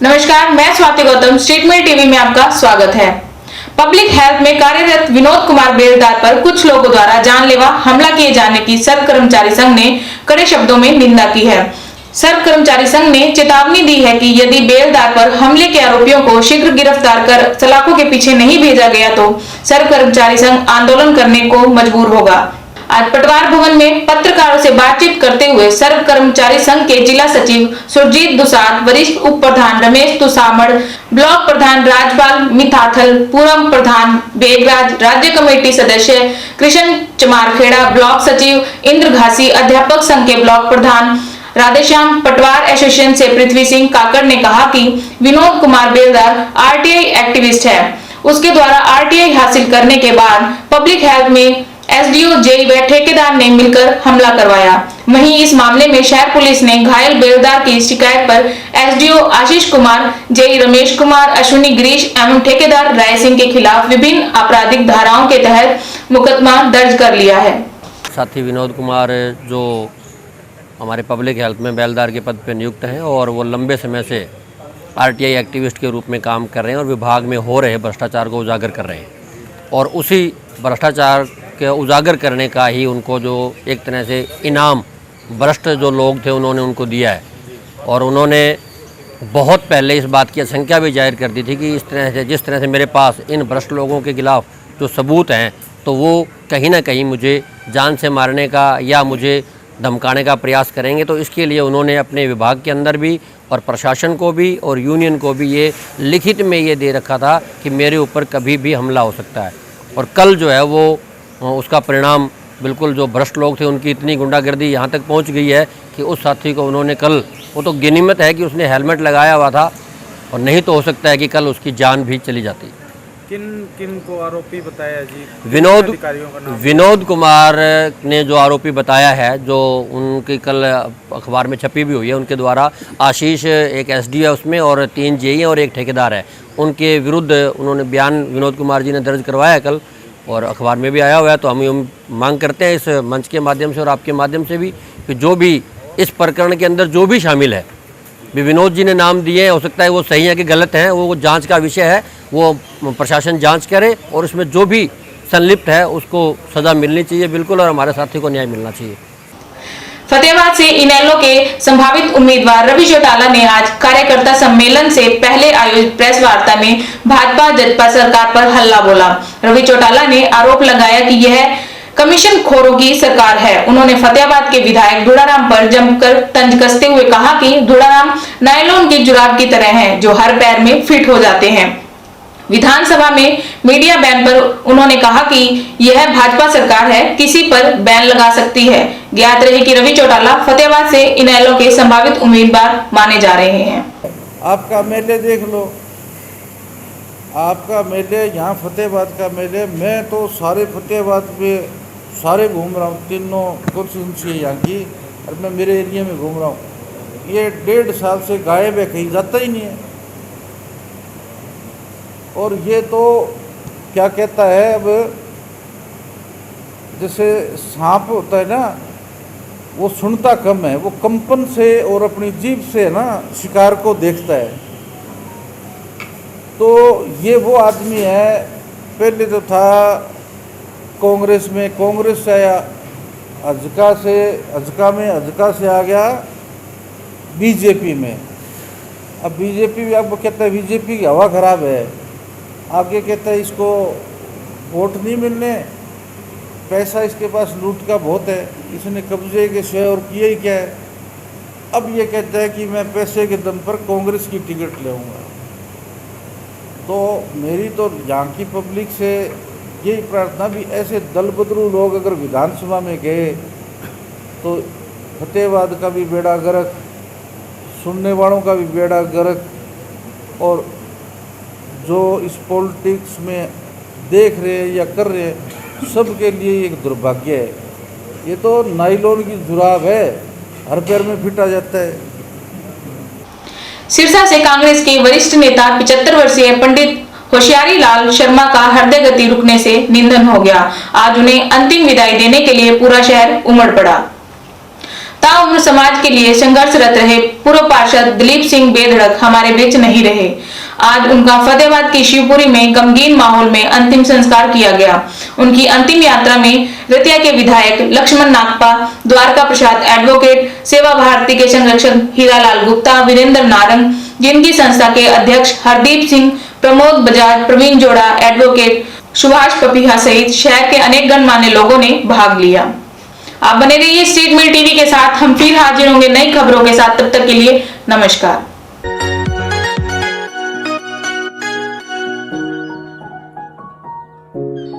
नमस्कार, मैं Swati Gautam, state mail TV में आपका स्वागत है। पब्लिक हेल्थ में कार्यरत विनोद कुमार बेलदार पर कुछ लोगों द्वारा जानलेवा हमला किए जाने की सर्व कर्मचारी संघ ने कड़े शब्दों में निंदा की है। सर्व कर्मचारी संघ ने चेतावनी दी है कि यदि बेलदार पर हमले के आरोपियों को शीघ्र गिरफ्तार कर सलाखों के पीछे नहीं भेजा गया तो सर्व कर्मचारी संघ आंदोलन करने को मजबूर होगा। आज पटवार भवन में पत्रकारों से बातचीत करते हुए सर्व कर्मचारी संघ के जिला सचिव सुरजीत दुसाद, वरिष्ठ उप प्रधान रमेश तुसामड़, ब्लॉक प्रधान राजपाल मिथाथल, पूर्व प्रधान बेगराज, राज्य कमेटी सदस्य कृष्ण चमारखेड़ा, ब्लॉक सचिव इंद्र घासी, अध्यापक संघ के ब्लॉक प्रधान राधेश्याम, पटवार एसोसिएशन से पृथ्वी सिंह काकड़ ने कहा कि विनोद कुमार बेलदार आरटीआई एक्टिविस्ट है। उसके द्वारा आरटीआई हासिल करने के बाद पब्लिक हेल्थ में एसडीओ, जेई व ठेकेदार ने मिलकर हमला करवाया। वहीं इस मामले में शहर पुलिस ने घायल बेलदार की शिकायत पर एसडीओ आशीष कुमार, जेई रमेश कुमार, अश्विनी गिरीश एवं ठेकेदार राय सिंह के खिलाफ विभिन्न आपराधिक धाराओं के तहत मुकदमा दर्ज कर लिया है। साथी विनोद कुमार जो हमारे पब्लिक हेल्थ में बेलदार के पद पर नियुक्त हैं और वो लंबे समय से आरटीआई एक्टिविस्ट के रूप में काम कर रहे हैं और विभाग में हो रहे भ्रष्टाचार को उजागर कर रहे हैं और उसी भ्रष्टाचार के उजागर करने का ही उनको जो एक तरह से इनाम भ्रष्ट जो लोग थे उन्होंने उनको दिया है। और उन्होंने बहुत पहले इस बात की आशंका भी जाहिर कर दी थी कि इस तरह से जिस तरह से मेरे पास इन भ्रष्ट लोगों के खिलाफ जो सबूत हैं तो वो कहीं ना कहीं मुझे जान से मारने का या मुझे धमकाने का प्रयास करेंगे। तो इसके लिए उन्होंने अपने विभाग के अंदर भी और प्रशासन को भी और यूनियन को भी ये लिखित में ये दे रखा था कि मेरे ऊपर कभी भी हमला हो सकता है। और कल जो है वो उसका परिणाम बिल्कुल जो भ्रष्ट लोग थे उनकी इतनी गुंडागर्दी यहाँ तक पहुँच गई है कि उस साथी को उन्होंने कल, वो तो गिनीमत है कि उसने हेलमेट लगाया हुआ था और नहीं तो हो सकता है कि कल उसकी जान भी चली जाती। किन को आरोपी बताया जी? विनोद कुमार ने जो आरोपी बताया है, जो उनकी कल अखबार में छपी भी हुई है, उनके द्वारा आशीष एक एसडीओ है उसमें और 3 जेई और एक ठेकेदार है, उनके विरुद्ध उन्होंने बयान विनोद कुमार जी ने दर्ज करवाया है कल और अखबार में भी आया हुआ है। तो हम मांग करते हैं इस मंच के माध्यम से और आपके माध्यम से भी कि जो भी इस प्रकरण के अंदर जो भी शामिल है, विनोद जी ने नाम दिए हैं, हो सकता है वो सही है कि गलत हैं, वो जांच का विषय है, वो प्रशासन जांच करे और इसमें जो भी संलिप्त है उसको सज़ा मिलनी चाहिए बिल्कुल और हमारे साथी को न्याय मिलना चाहिए। फतेहाबाद से इनेलो के संभावित उम्मीदवार रवि चौटाला ने आज कार्यकर्ता सम्मेलन से पहले आयोजित प्रेस वार्ता में भाजपा जजपा सरकार पर हल्ला बोला। रवि चौटाला ने आरोप लगाया कि यह कमीशन खोरों की सरकार है। उन्होंने फतेहाबाद के विधायक धुड़ाराम पर जमकर तंज कसते हुए कहा कि धुड़ाराम नायलॉन की जुराब की तरह हैं, जो हर पैर में फिट हो जाते हैं। विधानसभा में मीडिया बैन पर उन्होंने कहा कि यह भाजपा सरकार है, किसी पर बैन लगा सकती है। ज्ञात रहे कि रवि चौटाला फतेहाबाद से इनेलो के संभावित उम्मीदवार माने जा रहे हैं। आपका मेले देख लो, आपका मेले यहाँ फतेहाबाद का मेले, मैं तो सारे फतेहाबाद में सारे घूम रहा हूँ, तीनों कॉन्स्टिट्यूंसी यहाँ की, और मैं मेरे एरिया में घूम रहा हूँ। ये 1.5 साल से गायब है, कहीं जाता ही नहीं है। और ये तो क्या कहता है, अब जैसे सांप होता है ना, वो सुनता कम है, वो कंपन से और अपनी जीभ से ना शिकार को देखता है। तो ये वो आदमी है, पहले तो था कांग्रेस में, कांग्रेस से आया अजका से आ गया बीजेपी में। अब बीजेपी भी अब कहता है बीजेपी की हवा खराब है, आगे कहता है इसको वोट नहीं मिलने, पैसा इसके पास लूट का बहुत है, इसने कब्जे के शेयर और किए ही क्या है। अब ये कहता है कि मैं पैसे के दम पर कांग्रेस की टिकट लेऊंगा। तो मेरी तो यहाँ की पब्लिक से यही प्रार्थना भी ऐसे दल बदलू लोग अगर विधानसभा में गए तो फतेहाबाद का भी बेड़ा गर्क, सुनने वालों का भी बेड़ा गर्क, और जो इस पॉलिटिक्स में देख रहे या कर रहे सबके लिए एक दुर्भाग्य है। ये तो नायलॉन की जुराब है, हर पैर में फिट आ जाता है। सिरसा से कांग्रेस के वरिष्ठ नेता 75 वर्षीय पंडित होशियारी लाल शर्मा का हृदय गति रुकने से निधन हो गया। आज उन्हें अंतिम विदाई देने के लिए पूरा शहर उमड़ पड़ा। ताउम्र समाज के लिए संघर्षरत रहे पूर्व पार्षद दिलीप सिंह बेधड़क हमारे बीच नहीं रहे। आज उनका फतेहाबाद की शिवपुरी में गमगीन माहौल में अंतिम संस्कार किया गया। उनकी अंतिम यात्रा में रतिया के विधायक लक्ष्मण नागपा, द्वारका प्रसाद एडवोकेट, सेवा भारती के संरक्षक हीरालाल गुप्ता, वीरेंद्र नारंग, जिनकी संस्था के अध्यक्ष हरदीप सिंह, प्रमोद बजाज, प्रवीण जोड़ा, एडवोकेट सुभाष पपीहा सहित शहर के अनेक गणमान्य लोगों ने भाग लिया। आप बने रहिए स्टेट मेल टीवी के साथ। हम फिर हाजिर होंगे नई खबरों के साथ। तब तक के लिए नमस्कार।